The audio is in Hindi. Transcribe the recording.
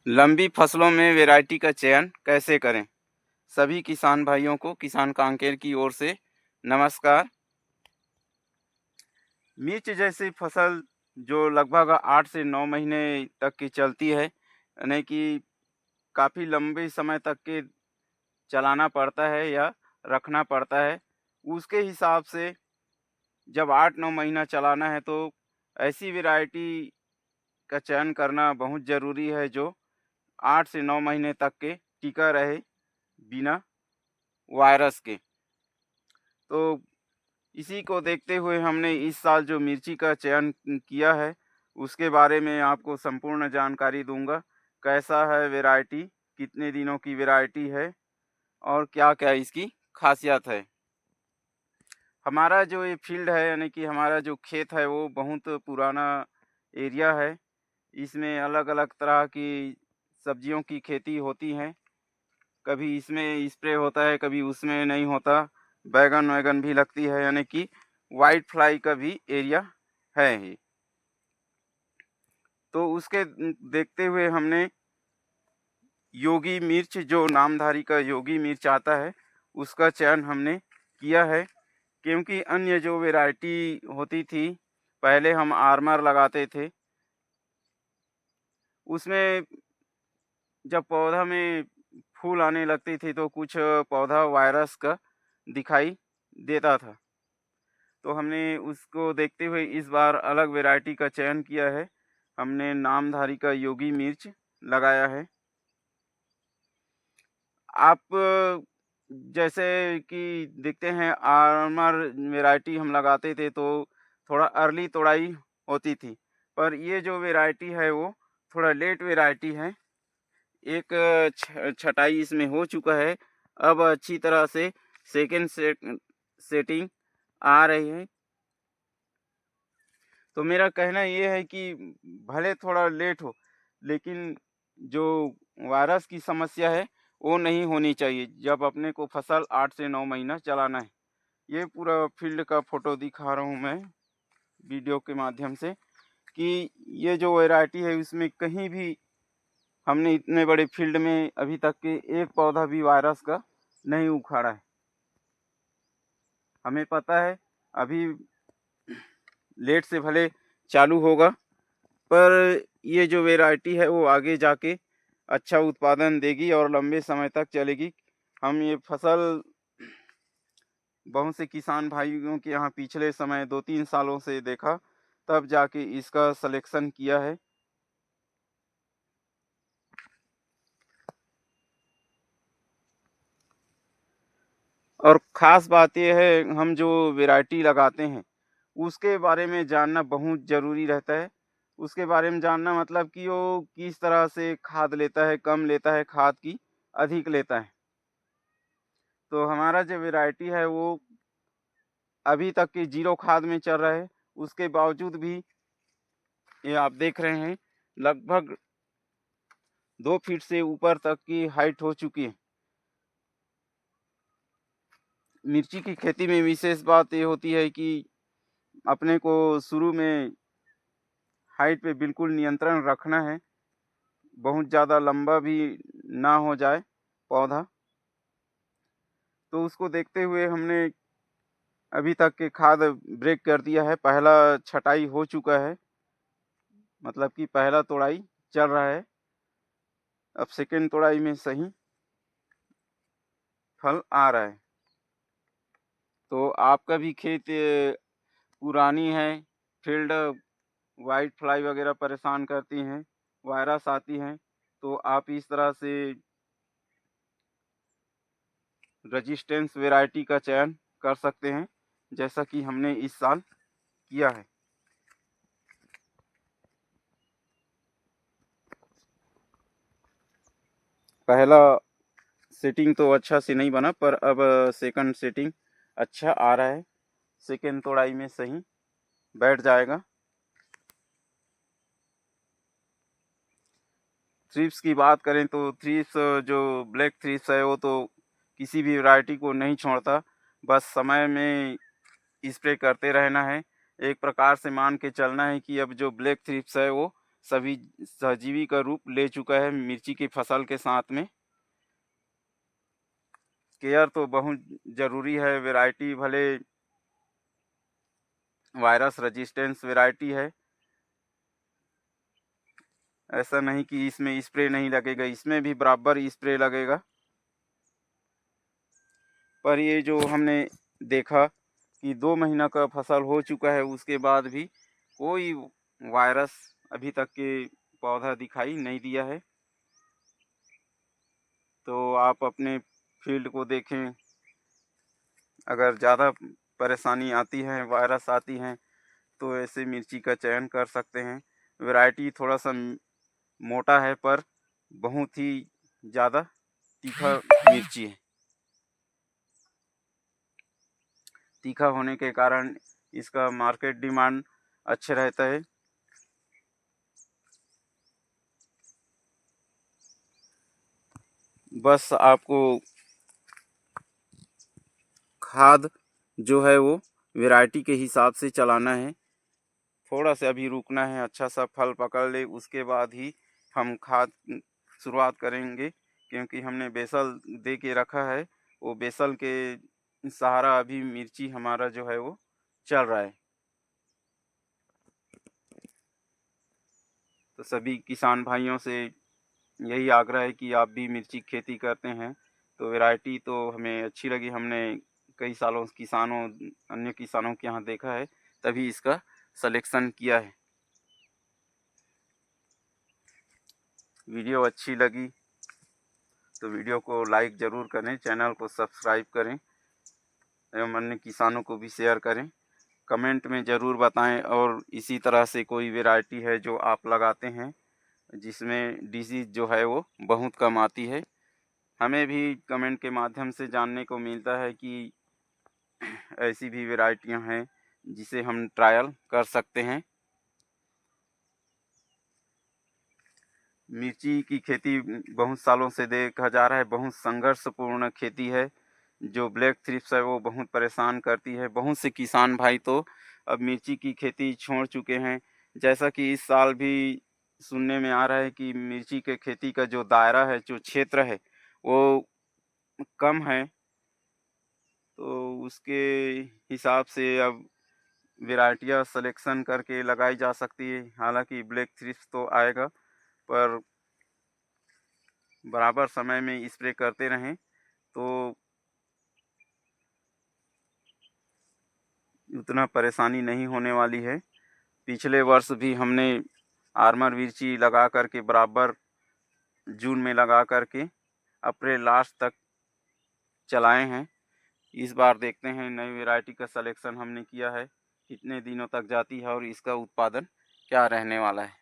लंबी फसलों में वैरायटी का चयन कैसे करें? सभी किसान भाइयों को किसान कांकेर की ओर से नमस्कार। मिर्च जैसी फसल जो लगभग 8 से 9 महीने तक की चलती है, यानी कि काफ़ी लंबे समय तक के चलाना पड़ता है या रखना पड़ता है। उसके हिसाब से जब 8-9 महीना चलाना है तो ऐसी वैरायटी का चयन करना बहुत ज़रूरी है जो 8 से 9 महीने तक के टिका रहे बिना वायरस के। तो इसी को देखते हुए हमने इस साल जो मिर्ची का चयन किया है, उसके बारे में आपको संपूर्ण जानकारी दूँगा। कैसा है वैरायटी, कितने दिनों की वैरायटी है और क्या-क्या इसकी ख़ासियत है। हमारा जो ये फ़ील्ड है यानी कि हमारा जो खेत है वो बहुत पुराना एरिया है। इसमें अलग-अलग तरह की सब्जियों की खेती होती हैं। कभी इसमें स्प्रे होता है, कभी उसमें नहीं होता। बैंगन-वैगन भी लगती है यानी कि व्हाइट फ्लाई का भी एरिया है ही। तो उसके देखते हुए हमने योगी मिर्च जो नामधारी का योगी मिर्च आता है, उसका चयन हमने किया है। क्योंकि अन्य जो वैरायटी होती थी, पहले हम आर्मर लगाते थे। उसमें जब पौधा में फूल आने लगती थी तो कुछ पौधा वायरस का दिखाई देता था। तो हमने उसको देखते हुए इस बार अलग वैरायटी का चयन किया है। हमने नामधारी का योगी मिर्च लगाया है। आप जैसे कि देखते हैं आर्मर वैरायटी हम लगाते थे तो थोड़ा अर्ली तोड़ाई होती थी। पर ये जो वैरायटी है वो थोड़ा लेट वैरायटी है। एक छटाई इसमें हो चुका है। अब अच्छी तरह से सेकंड सेटिंग आ रही है। तो मेरा कहना ये है कि भले थोड़ा लेट हो, लेकिन जो वायरस की समस्या है, वो नहीं होनी चाहिए, जब अपने को फसल 8 से 9 महीना चलाना है। ये पूरा फ़ील्ड का फ़ोटो दिखा रहा हूँ मैं, वीडियो के माध्यम से, कि ये जो वैरायटी है, इसमें कहीं भी हमने इतने बड़े फ़ील्ड में अभी तक के एक पौधा भी वायरस का नहीं उखाड़ा है। हमें पता है, अभी लेट से भले चालू होगा, पर ये जो वैरायटी है वो आगे जाके अच्छा उत्पादन देगी और लंबे समय तक चलेगी। हम ये फसल बहुत से किसान भाइयों के यहाँ पिछले समय 2-3 सालों से देखा, तब जाके इसका सिलेक्शन किया है। और ख़ास बात ये है, हम जो वैरायटी लगाते हैं, उसके बारे में जानना बहुत ज़रूरी रहता है। उसके बारे में जानना मतलब कि वो किस तरह से खाद लेता है, कम लेता है खाद की, अधिक लेता है। तो हमारा जो वैरायटी है वो अभी तक की ज़ीरो खाद में चल रहा है। उसके बावजूद भी ये आप देख रहे हैं, लगभग 2 फीट से ऊपर तक की हाइट हो चुकी है। मिर्ची की खेती में विशेष बात ये होती है कि अपने को शुरू में हाइट पे बिल्कुल नियंत्रण रखना है। बहुत ज़्यादा लंबा भी ना हो जाए पौधा। तो उसको देखते हुए हमने अभी तक के खाद ब्रेक कर दिया है। पहला छटाई हो चुका है, मतलब कि पहला तोड़ाई चल रहा है। अब सेकंड तोड़ाई में सही फल आ रहा है। तो आपका भी खेत पुरानी है, फील्ड व्हाइट फ्लाई वगैरह परेशान करती हैं, वायरस आती हैं, तो आप इस तरह से रेजिस्टेंस वैरायटी का चयन कर सकते हैं, जैसा कि हमने इस साल किया है। पहला सेटिंग तो अच्छा से नहीं बना, पर अब सेकंड सेटिंग अच्छा आ रहा है। सेकंड तोड़ाई में सही बैठ जाएगा। थ्रिप्स की बात करें तो थ्रिप्स जो ब्लैक थ्रिप्स है वो तो किसी भी वैरायटी को नहीं छोड़ता। बस समय में स्प्रे करते रहना है। एक प्रकार से मान के चलना है कि अब जो ब्लैक थ्रिप्स है वो सभी सहजीवी का रूप ले चुका है मिर्ची की फसल के साथ में। केयर तो बहुत ज़रूरी है। वैरायटी भले वायरस रेजिस्टेंस वैरायटी है, ऐसा नहीं कि इसमें स्प्रे नहीं लगेगा, इसमें भी बराबर स्प्रे लगेगा। पर ये जो हमने देखा कि 2 महीना का फसल हो चुका है, उसके बाद भी कोई वायरस अभी तक के पौधा दिखाई नहीं दिया है। तो आप अपने फील्ड को देखें, अगर ज़्यादा परेशानी आती है, वायरस आती हैं, तो ऐसे मिर्ची का चयन कर सकते हैं। वैरायटी थोड़ा सा मोटा है, पर बहुत ही ज़्यादा तीखा मिर्ची है। तीखा होने के कारण इसका मार्केट डिमांड अच्छा रहता है। बस आपको खाद जो है वो वैरायटी के हिसाब से चलाना है। थोड़ा सा अभी रुकना है, अच्छा सा फल पकड़ ले, उसके बाद ही हम खाद शुरुआत करेंगे, क्योंकि हमने बेसल दे के रखा है। वो बेसल के सहारा अभी मिर्ची हमारा जो है वो चल रहा है। तो सभी किसान भाइयों से यही आग्रह है कि आप भी मिर्ची की खेती करते हैं तो वैरायटी तो हमें अच्छी लगी। हमने कई सालों किसानों अन्य किसानों के यहाँ देखा है, तभी इसका सिलेक्शन किया है। वीडियो अच्छी लगी तो वीडियो को लाइक ज़रूर करें, चैनल को सब्सक्राइब करें एवं अन्य किसानों को भी शेयर करें। कमेंट में ज़रूर बताएं, और इसी तरह से कोई वैरायटी है जो आप लगाते हैं जिसमें डिजीज़ जो है वो बहुत कम आती है। हमें भी कमेंट के माध्यम से जानने को मिलता है कि ऐसी भी वैरायटियां हैं जिसे हम ट्रायल कर सकते हैं। मिर्ची की खेती बहुत सालों से देखा जा रहा है, बहुत संघर्षपूर्ण खेती है। जो ब्लैक थ्रिप्स है वो बहुत परेशान करती है। बहुत से किसान भाई तो अब मिर्ची की खेती छोड़ चुके हैं। जैसा कि इस साल भी सुनने में आ रहा है कि मिर्ची के खेती का जो दायरा है, जो क्षेत्र है, वो कम है। तो उसके हिसाब से अब वैरायटियाँ सिलेक्शन करके लगाई जा सकती है। हालांकि ब्लैक थ्रिप्स तो आएगा, पर बराबर समय में स्प्रे करते रहें तो उतना परेशानी नहीं होने वाली है। पिछले वर्ष भी हमने आर्मर मिर्ची लगा करके बराबर जून में लगा करके अप्रैल लास्ट तक चलाए हैं। इस बार देखते हैं नई वैरायटी का सिलेक्शन हमने किया है, कितने दिनों तक जाती है और इसका उत्पादन क्या रहने वाला है।